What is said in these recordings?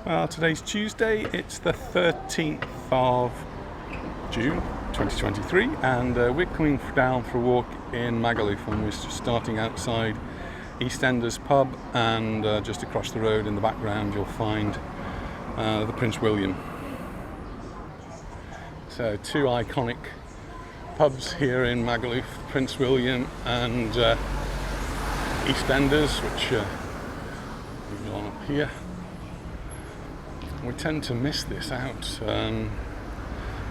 Well, today's Tuesday, it's the 13th of June 2023, and we're coming down for a walk in Magaluf, and we're just starting outside EastEnders pub, and just across the road in the background you'll find the Prince William. So two iconic pubs here in Magaluf, Prince William and EastEnders, which moves on up here. We tend to miss this out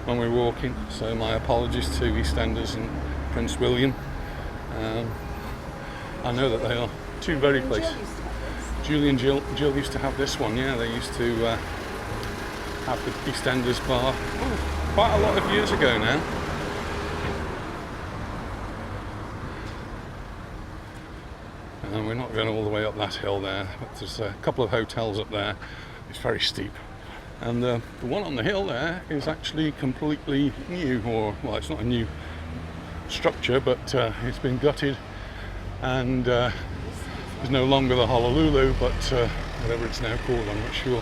when we're walking, so my apologies to EastEnders and Prince William. I know that they are two very places. Julie and Jill used to have this one, yeah, they used to have the EastEnders bar quite a lot of years ago now. And we're not going all the way up that hill there, but there's a couple of hotels up there. It's very steep, and the one on the hill there is actually completely new, or well, it's not a new structure, but it's been gutted, and there's no longer the Honolulu, but whatever it's now called, I'm not sure.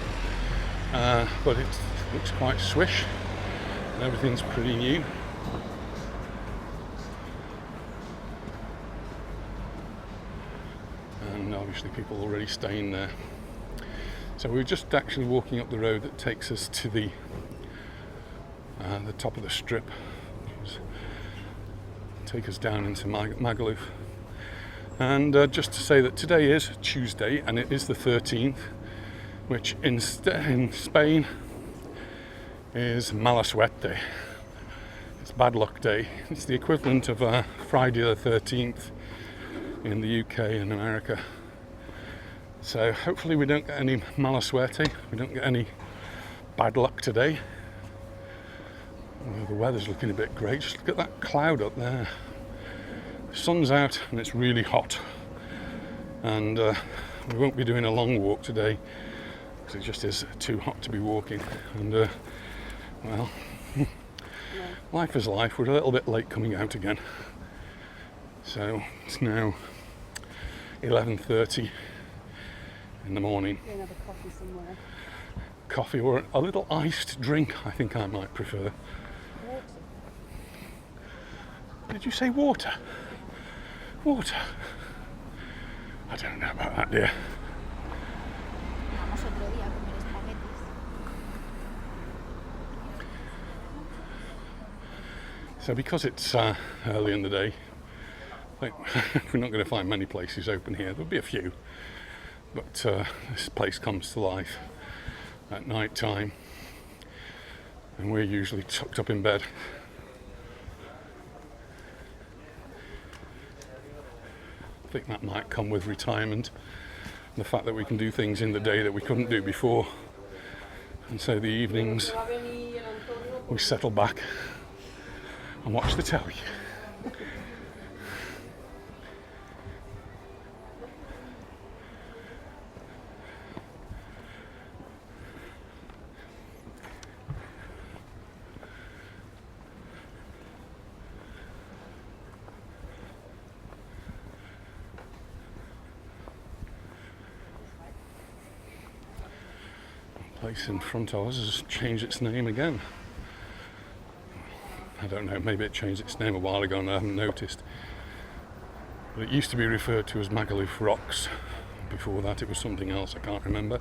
But it looks quite swish, and everything's pretty new. And obviously people already staying there. So we're just actually walking up the road that takes us to the top of the strip, take us down into Magaluf. And just to say that today is Tuesday, and it is the 13th, which in Spain is Mala Suerte. It's bad luck day. It's the equivalent of Friday the 13th in the UK and America. So hopefully we don't get any mala suerte, we don't get any bad luck today. The weather's looking a bit great. Just look at that cloud up there. The sun's out and it's really hot. And we won't be doing a long walk today because it just is too hot to be walking. And well, life is life. We're a little bit late coming out again. So it's now 11:30 in the morning. We'll have a coffee somewhere. Coffee or a little iced drink, I think I might prefer. Water. Did you say water? Water? I don't know about that, dear. Vamos otro día a comer espaguetis. So because it's early in the day, I think we're not going to find many places open here. There'll be a few. But this place comes to life at night time, and we're usually tucked up in bed. I think that might come with retirement, the fact that we can do things in the day that we couldn't do before, and so the evenings we settle back and watch the telly. Place in front of us has changed its name again. I don't know, maybe it changed its name a while ago and I haven't noticed. But it used to be referred to as Magaluf Rocks. Before that it was something else, I can't remember.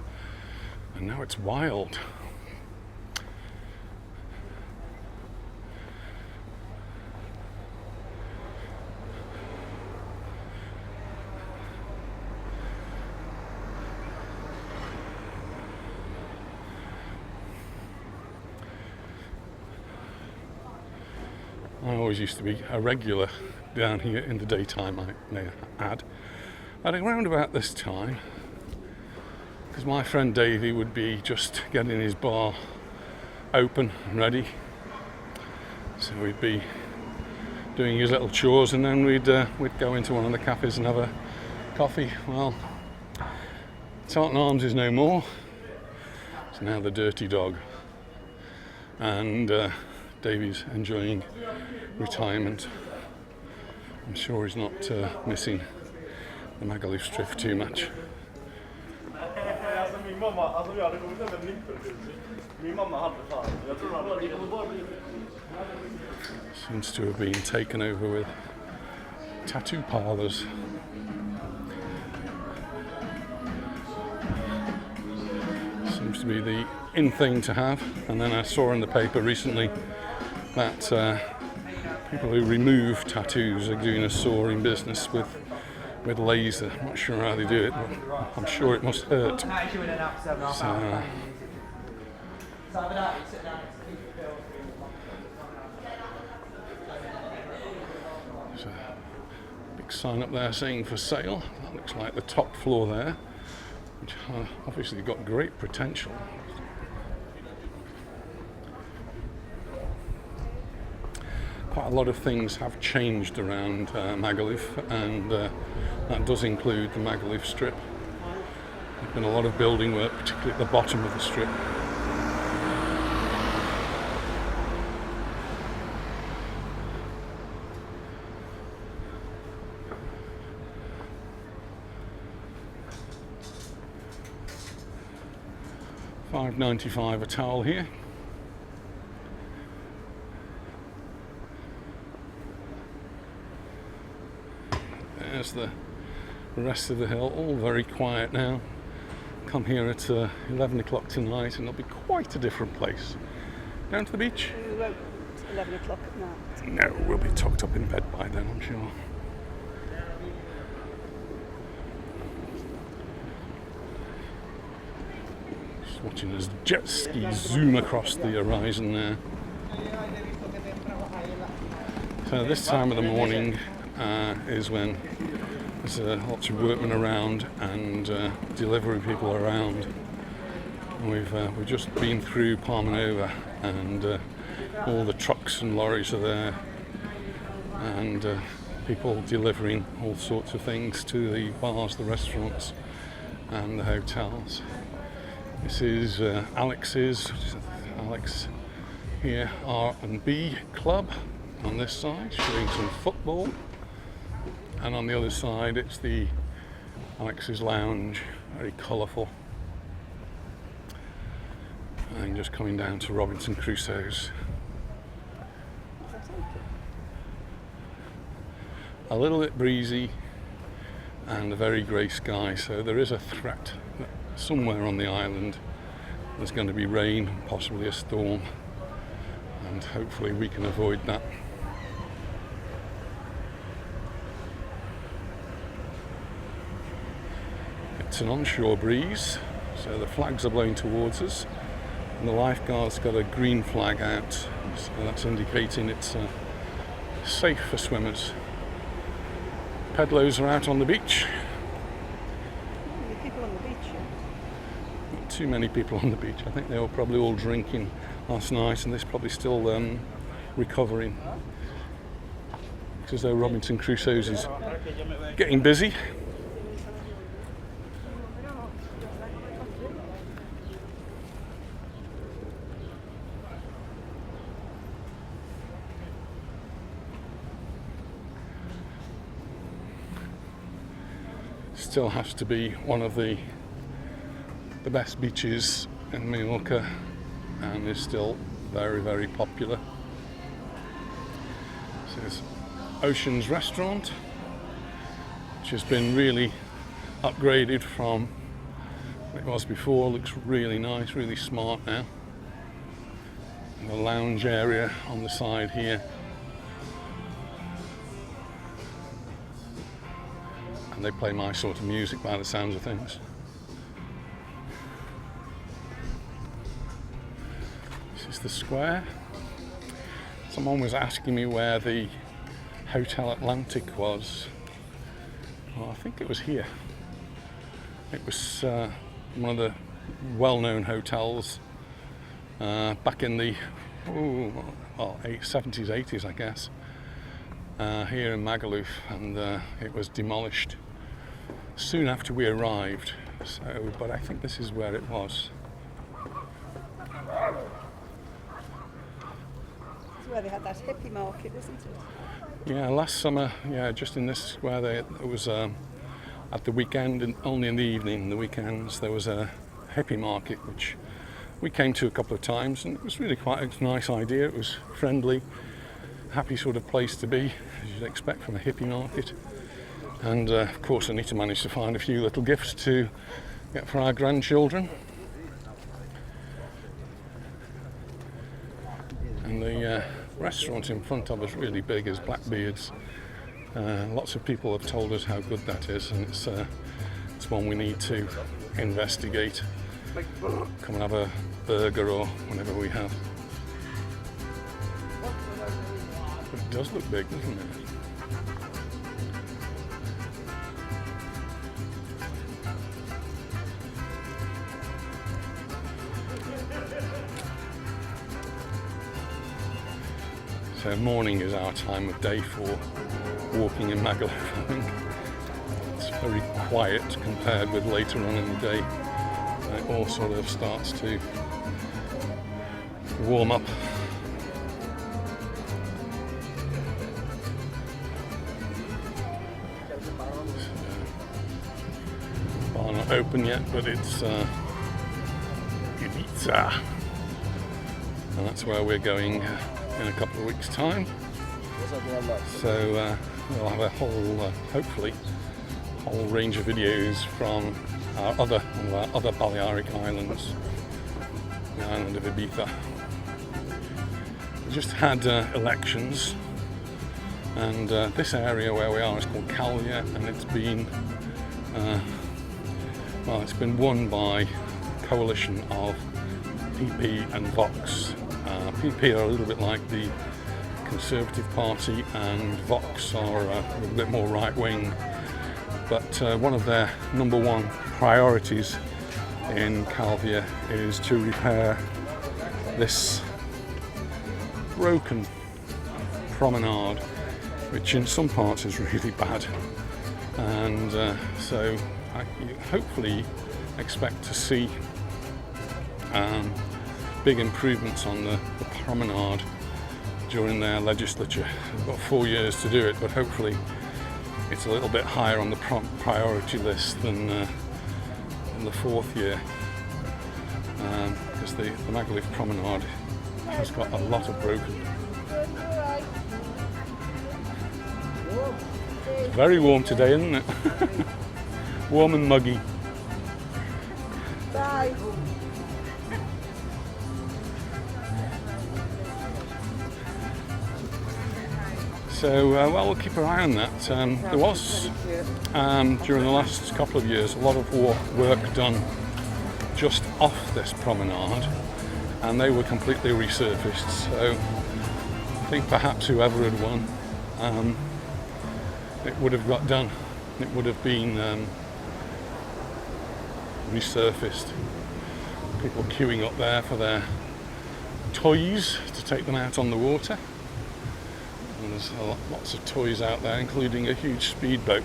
And now it's Wild. I always used to be a regular down here in the daytime, I may add. At around about this time, because my friend Davey would be just getting his bar open and ready. So we'd be doing his little chores, and then we'd go into one of the cafes and have a coffee. Well, Tartan Arms is no more. It's now the Dirty Dog. And Davey's enjoying retirement. I'm sure he's not missing the Magaluf strip too much. Min mamma, alltså jag hade kommit över nyckeln. Min mamma hade fan. Jag tror han bara seems to have been taken over with tattoo parlours. Seems to be the in thing to have. And then I saw in the paper recently that people who remove tattoos are doing a soaring business with laser. I'm not sure how they do it, but I'm sure it must hurt. So, there's a big sign up there saying for sale. That looks like the top floor there, which obviously got great potential. Quite a lot of things have changed around Magaluf, and that does include the Magaluf strip. There's been a lot of building work, particularly at the bottom of the strip. $5.95 a towel here. There's the rest of the hill, all very quiet now. Come here at 11 o'clock tonight and it'll be quite a different place. Down to the beach? We won't 11 o'clock at night. No, we'll be tucked up in bed by then, I'm sure. Just watching as jet skis zoom across the horizon there. So this time of the morning is when there's lots of workmen around and delivery people around. And we've just been through Palmanova, and all the trucks and lorries are there, and people delivering all sorts of things to the bars, the restaurants, and the hotels. This is Alex here, R&B Club on this side, showing some football. And on the other side, it's the Alex's Lounge, very colourful. And just coming down to Robinson Crusoe's. A little bit breezy and a very grey sky, so there is a threat that somewhere on the island there's going to be rain, possibly a storm, and hopefully we can avoid that. It's an onshore breeze, so the flags are blowing towards us, and the lifeguard's got a green flag out, so that's indicating it's safe for swimmers. Pedlos are out on the beach. Not many people on the beach yet. Not too many people on the beach. I think they were probably all drinking last night, and they're probably still recovering. It's as though Robinson Crusoe's is getting busy. Still has to be one of the best beaches in Mallorca, and is still very, very popular. This is Ocean's Restaurant, which has been really upgraded from what it was before. Looks really nice, really smart now. And the lounge area on the side here. And they play my sort of music by the sounds of things. This is the square. Someone was asking me where the Hotel Atlantic was. Well, I think it was here. It was one of the well-known hotels back in the 70s, 80s, I guess, here in Magaluf, and it was demolished soon after we arrived. So, but I think this is where it was. It's where they had that hippie market, isn't it? Yeah, last summer, yeah, just in this square, it was at the weekend, and only in the evening, the weekends, there was a hippie market, which we came to a couple of times, and it was really quite a nice idea. It was friendly, happy sort of place to be, as you'd expect from a hippie market. And of course Anita managed to find a few little gifts to get for our grandchildren. And the restaurant in front of us, really big, is Blackbeard's. Lots of people have told us how good that is, and it's one we need to investigate. Come and have a burger or whatever we have. But it does look big, doesn't it? So morning is our time of day for walking in Magaluf, I think. It's very quiet compared with later on in the day. It all sort of starts to warm up. Bar not open yet, but it's Ibiza, and that's where we're going in a couple of weeks' time. So we'll have a whole, hopefully, whole range of videos from one of our other Balearic islands, the island of Ibiza. We just had elections, and this area where we are is called Calvia, and it's been it's been won by a coalition of PP and Vox. PP are a little bit like the Conservative Party, and Vox are a little bit more right-wing. But one of their number one priorities in Calvia is to repair this broken promenade, which in some parts is really bad. And so you hopefully expect to see big improvements on the promenade during their legislature. They've got 4 years to do it, but hopefully it's a little bit higher on the priority list than the fourth year, because the Magaluf promenade has got a lot of broken. It's very warm today, isn't it? Warm and muggy. Bye. So, we'll keep an eye on that. There was, during the last couple of years, a lot of work done just off this promenade, and they were completely resurfaced. So, I think perhaps whoever had won, it would have got done. It would have been resurfaced. People queuing up there for their toys to take them out on the water. And there's lots of toys out there, including a huge speedboat.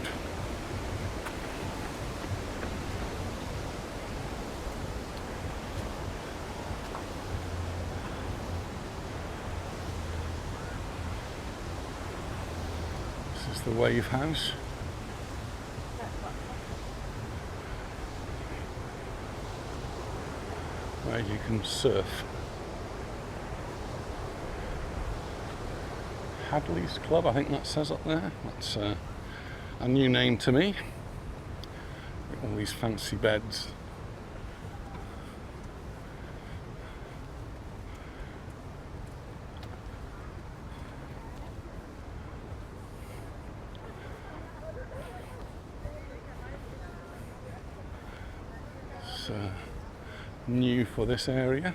This is the Wave House. Where you can surf. Hadley's Club, I think that says up there. That's a new name to me. All these fancy beds. It's new for this area.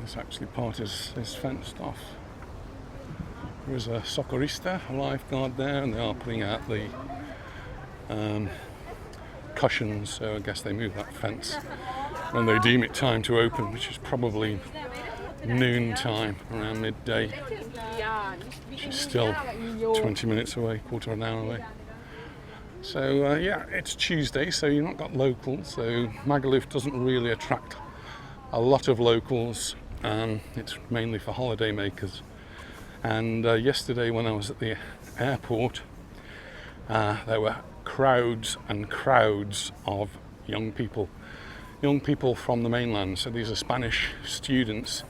This actually part is fenced off. There is a socorrista, a lifeguard there, and they are putting out the cushions, so I guess they move that fence when they deem it time to open, which is probably noon time, around midday, which is still 20 minutes away, quarter of an hour away. So yeah, it's Tuesday, so you've not got locals, so Magaluf doesn't really attract a lot of locals. It's mainly for holiday makers. And yesterday when I was at the airport, there were crowds and crowds of young people from the mainland. So these are Spanish students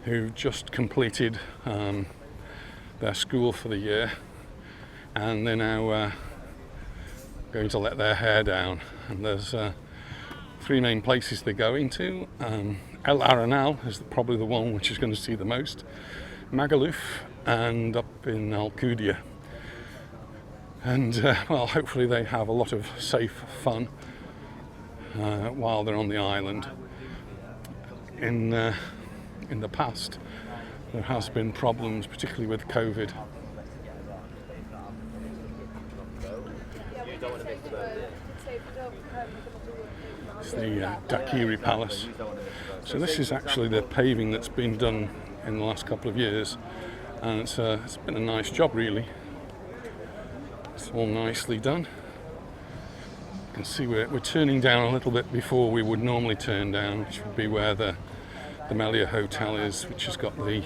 who just completed their school for the year, and they're now going to let their hair down. And there's 3 main places they're going to. El Arenal is probably the one which is going to see the most, Magaluf, and up in Alcudia. And well, hopefully they have a lot of safe fun while they're on the island. In the past, there has been problems, particularly with COVID. It's the Daiquiri Palace. So this is actually the paving that's been done in the last couple of years, and it's been a nice job, really. It's all nicely done. You can see we're turning down a little bit before we would normally turn down, which would be where the Meliá Hotel is, which has got the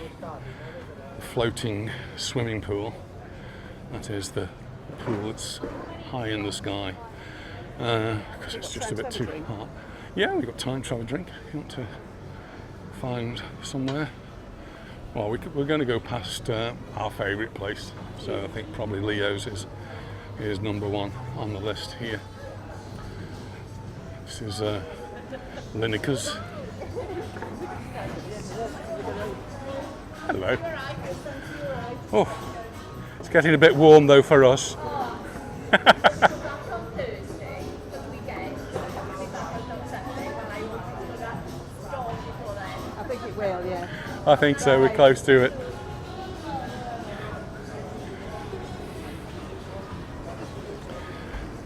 floating swimming pool. That is the pool that's high in the sky, because it's just a bit too hot. Yeah, we've got time to have a drink if you want to find somewhere. Well, we're going to go past our favourite place, so I think probably Leo's is number 1 on the list here. This is Lineker's. Hello. Oh, it's getting a bit warm though for us. I think it will, yeah. I think so, we're close to it.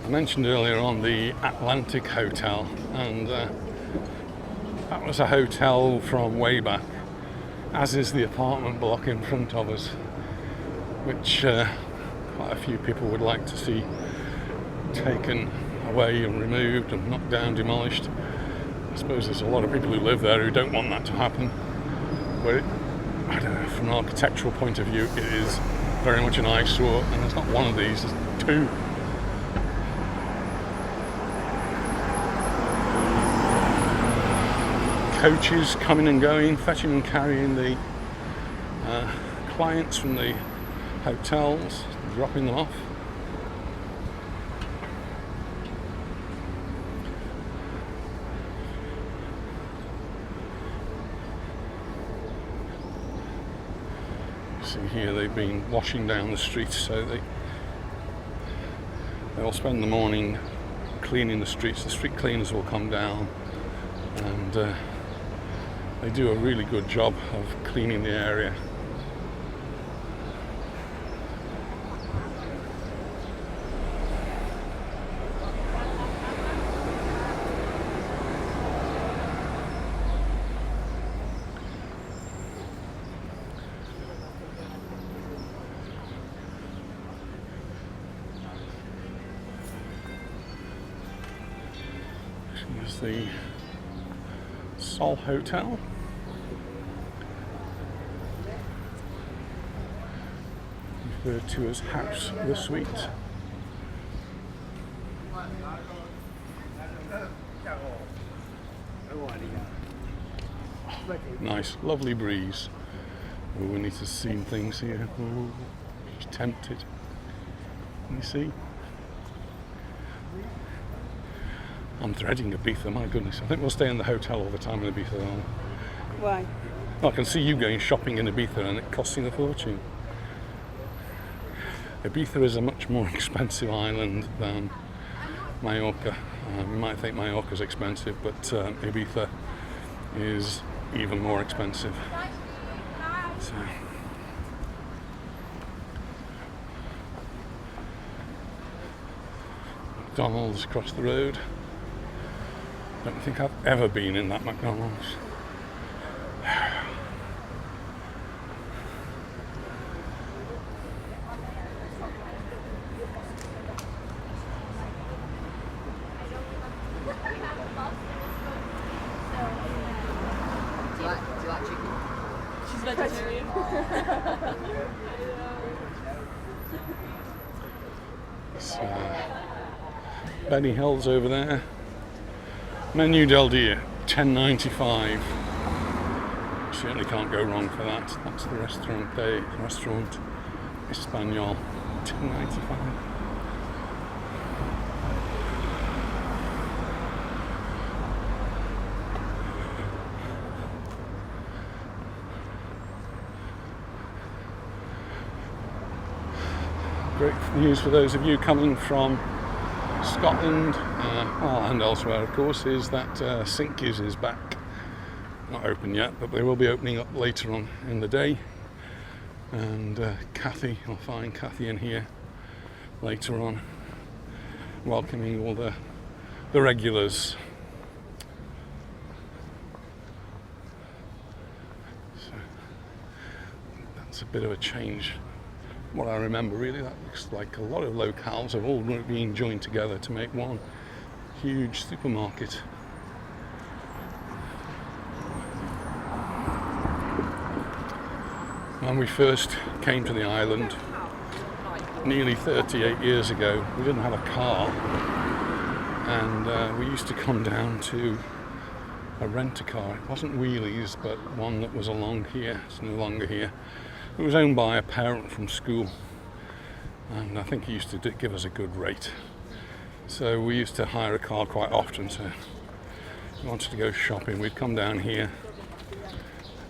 I mentioned earlier on the Atlantic Hotel, and that was a hotel from way back, as is the apartment block in front of us, which quite a few people would like to see taken away and removed and knocked down, demolished. I suppose there's a lot of people who live there who don't want that to happen, but I don't know, from an architectural point of view, it is very much an eyesore, and there's not one of these, there's 2. Coaches coming and going, fetching and carrying the clients from the hotels, dropping them off. See here, they've been washing down the streets, so they'll spend the morning cleaning the streets. The street cleaners will come down, and they do a really good job of cleaning the area. Here's the Sol Hotel. Referred to as House the Suite. Nice, lovely breeze. Oh, we need to see things here. Oh, just tempted. Can you see? I'm dreading Ibiza, my goodness. I think we'll stay in the hotel all the time in Ibiza. Why? I can see you going shopping in Ibiza and it costing a fortune. Ibiza is a much more expensive island than Mallorca. You might think Mallorca's expensive, but Ibiza is even more expensive. So, McDonald's across the road. Don't think I've ever been in that McDonald's. It's Benny Hill's over there. Menu del dia, $10.95. Certainly can't go wrong for that. That's the restaurant Espanol, $10.95. Great news for those of you coming from Scotland, and elsewhere of course, is that Sinkies is back. Not open yet, but they will be opening up later on in the day. And Kathy, I'll find Kathy in here later on, welcoming all the regulars. So that's a bit of a change. What I remember really, that looks like a lot of locales have all been joined together to make one huge supermarket. When we first came to the island nearly 38 years ago, we didn't have a car, and we used to come down to a rent-a-car. It wasn't wheelies, but one that was along here. It's no longer here. It was owned by a parent from school, and I think he used to give us a good rate. So we used to hire a car quite often. So if we wanted to go shopping, we'd come down here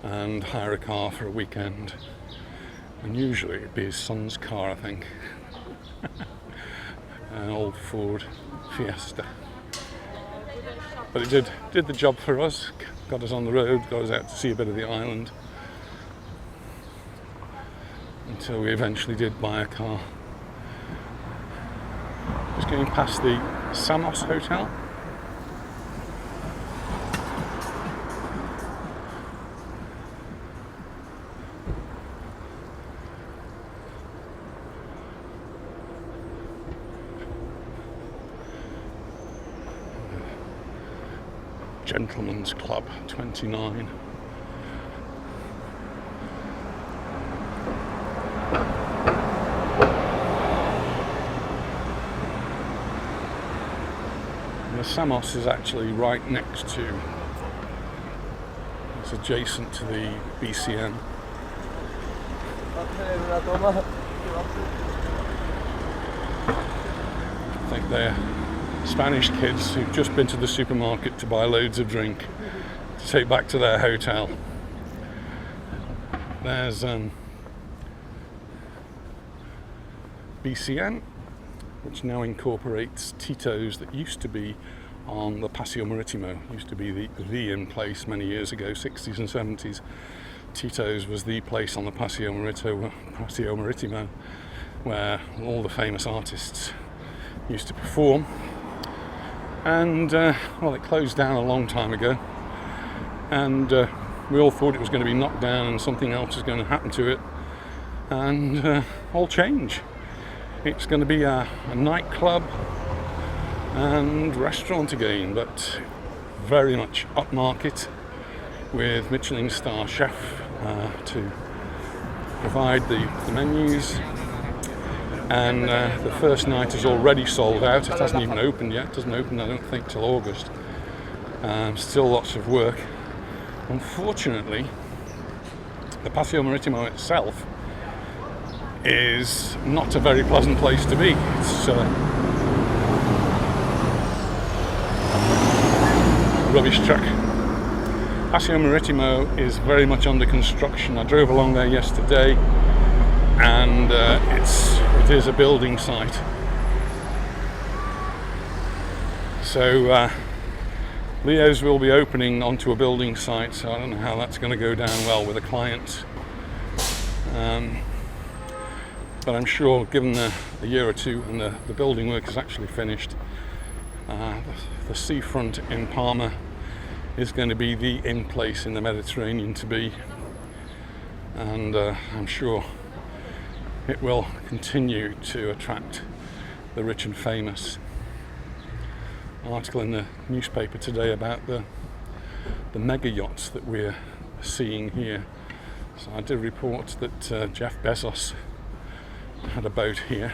and hire a car for a weekend. And usually it'd be his son's car, I think. An old Ford Fiesta. But it did the job for us, got us on the road, got us out to see a bit of the island. Until we eventually did buy a car. Just going past the Samos Hotel. Gentlemen's Club 29. The Samos is actually right next to, it's adjacent to the BCN. I think they're Spanish kids who've just been to the supermarket to buy loads of drink to take back to their hotel. There's BCN, which now incorporates Tito's that used to be on the Paseo Maritimo. Used to be the in place many years ago, 60s and 70s. Tito's was the place on the Paseo Maritimo where all the famous artists used to perform. And well, it closed down a long time ago, and we all thought it was going to be knocked down and something else was going to happen to it, and all change. It's going to be a nightclub and restaurant again, but very much upmarket, with Michelin star chef to provide the menus. And the first night is already sold out. It hasn't even opened yet. It doesn't open, I don't think, till August. Still lots of work. Unfortunately, the Paseo Maritimo itself is not a very pleasant place to be. It's rubbish truck. Paseo Maritimo is very much under construction. I drove along there yesterday, and it is a building site. So Leo's will be opening onto a building site, so I don't know how that's going to go down well with the clients. But I'm sure, given a year or two and the building work is actually finished, the seafront in Palma is going to be the in place in the Mediterranean to be, and I'm sure it will continue to attract the rich and famous. An article in the newspaper today about the mega yachts that we're seeing here. So I did report that Jeff Bezos had a boat here,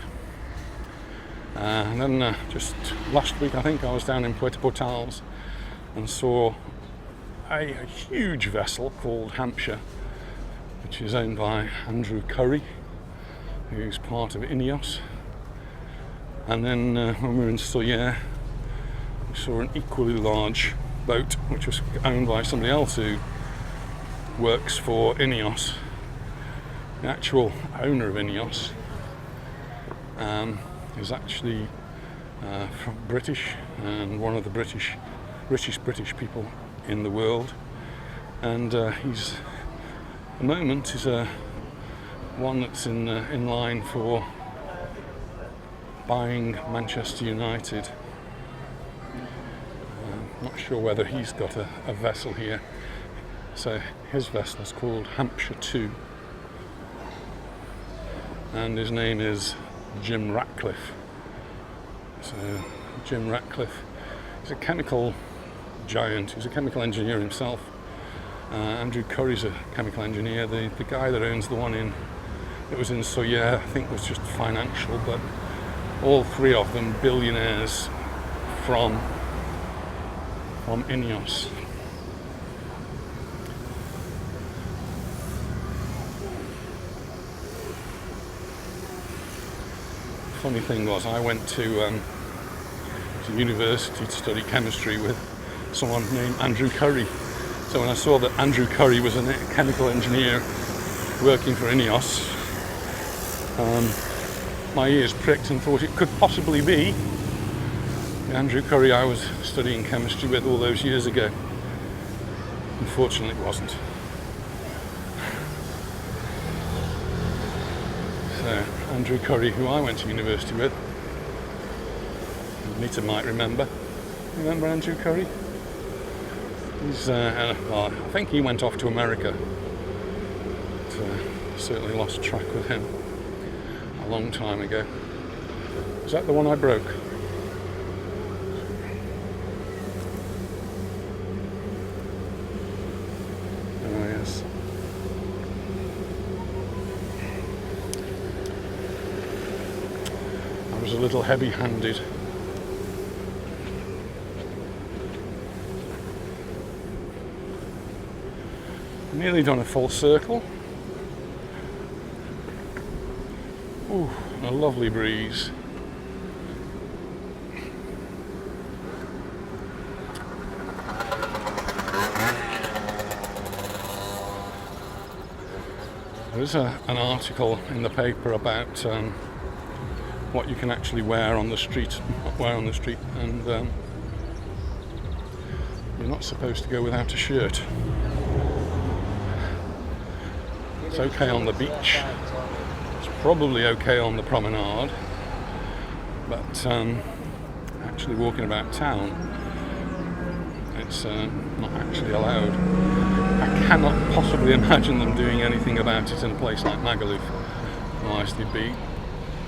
And then just last week, I think, I was down in Puerto Portals and saw a huge vessel called Hampshire, which is owned by Andrew Curry, who's part of Ineos. And then when we were in Soyer, we saw an equally large boat, which was owned by somebody else who works for Ineos. The actual owner of Ineos is actually from British, and one of the richest British people in the world. And he's, at the moment, is one that's in line for buying Manchester United. Not sure whether he's got a vessel here. So his vessel is called Hampshire 2, and his name is Jim Ratcliffe. So Jim Ratcliffe is a chemical giant. He's a chemical engineer himself. Andrew Curry's a chemical engineer. The guy that owns the one that was in Soyer, I think, was just financial, but all three of them billionaires from Ineos. Funny thing was, I went to university to study chemistry with someone named Andrew Curry. So when I saw that Andrew Curry was a chemical engineer working for Ineos, my ears pricked and thought it could possibly be the Andrew Curry I was studying chemistry with all those years ago. Unfortunately, it wasn't. So Andrew Curry, who I went to university with, Anita might remember. Remember Andrew Curry? He's, well, I think he went off to America. But, certainly lost track with him a long time ago. Is that the one I broke? Oh yes. I was a little heavy-handed. Nearly done a full circle. Ooh, a lovely breeze. There's an article in the paper about what you can actually wear on the street, not wear on the street, and you're not supposed to go without a shirt. It's okay on the beach. It's probably okay on the promenade, but actually walking about town, it's not actually allowed. I cannot possibly imagine them doing anything about it in a place like Magaluf. Otherwise they'd be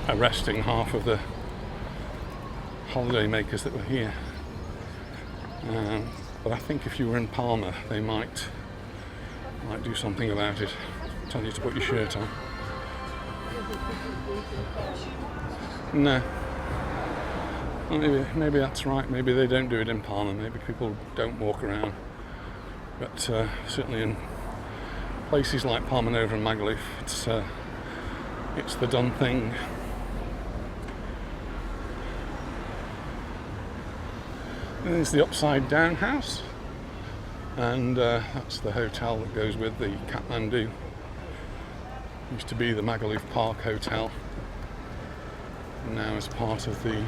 arresting half of the holiday makers that were here. But I think if you were in Palma, they might do something about it. Tell you to put your shirt on. No. Well, maybe that's right. Maybe they don't do it in Palma. Maybe people don't walk around. But certainly in places like Palma Nova and Magaluf, it's the done thing. There's the upside down house, and that's the hotel that goes with the Kathmandu. Used to be the Magaluf Park Hotel, and now it's part of the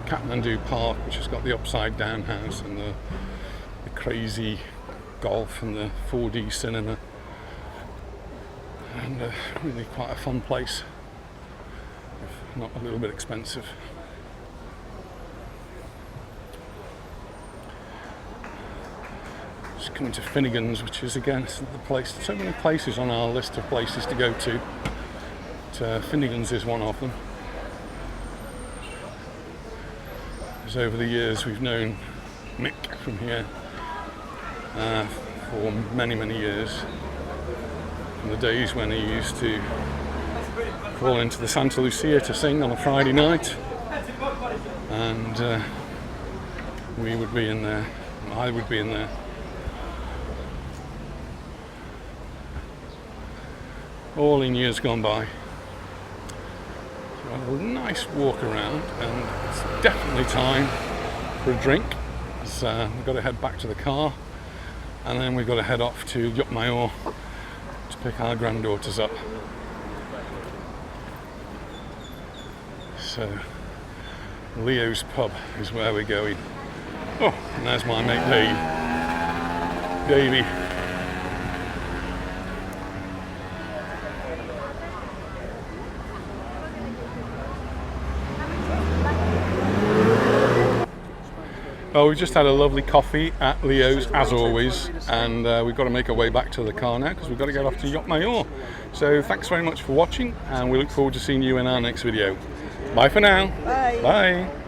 Kathmandu Park, which has got the upside down house and the crazy golf and the 4D cinema, and really quite a fun place, if not a little bit expensive. Just coming to Finnegan's, which is again the place. So many places on our list of places to go to. But, Finnegan's is one of them. Because over the years we've known Mick from here for many, many years. From the days when he used to call into the Santa Lucia to sing on a Friday night. and we would be in there, I would be in there. All in years gone by. So I had a nice walk around, and it's definitely time for a drink. So we've got to head back to the car, and then we've got to head off to Magaluf to pick our granddaughters up. So Leo's pub is where we're going. Oh, and there's my mate Davey. Well, we just had a lovely coffee at Leo's, as always, and we've got to make our way back to the car now because we've got to get off to Magaluf. So thanks very much for watching, and we look forward to seeing you in our next video. Bye for now. Bye. Bye.